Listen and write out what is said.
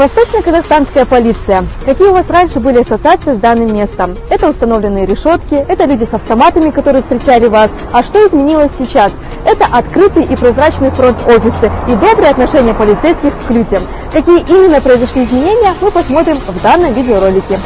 Восточно-казахстанская полиция. Какие у вас раньше были ассоциации с данным местом? Это установленные решетки, это люди с автоматами, которые встречали вас. А что изменилось сейчас? Это открытый и прозрачный фронт-офисы и добрые отношения полицейских к людям. Какие именно произошли изменения, мы посмотрим в данном видеоролике.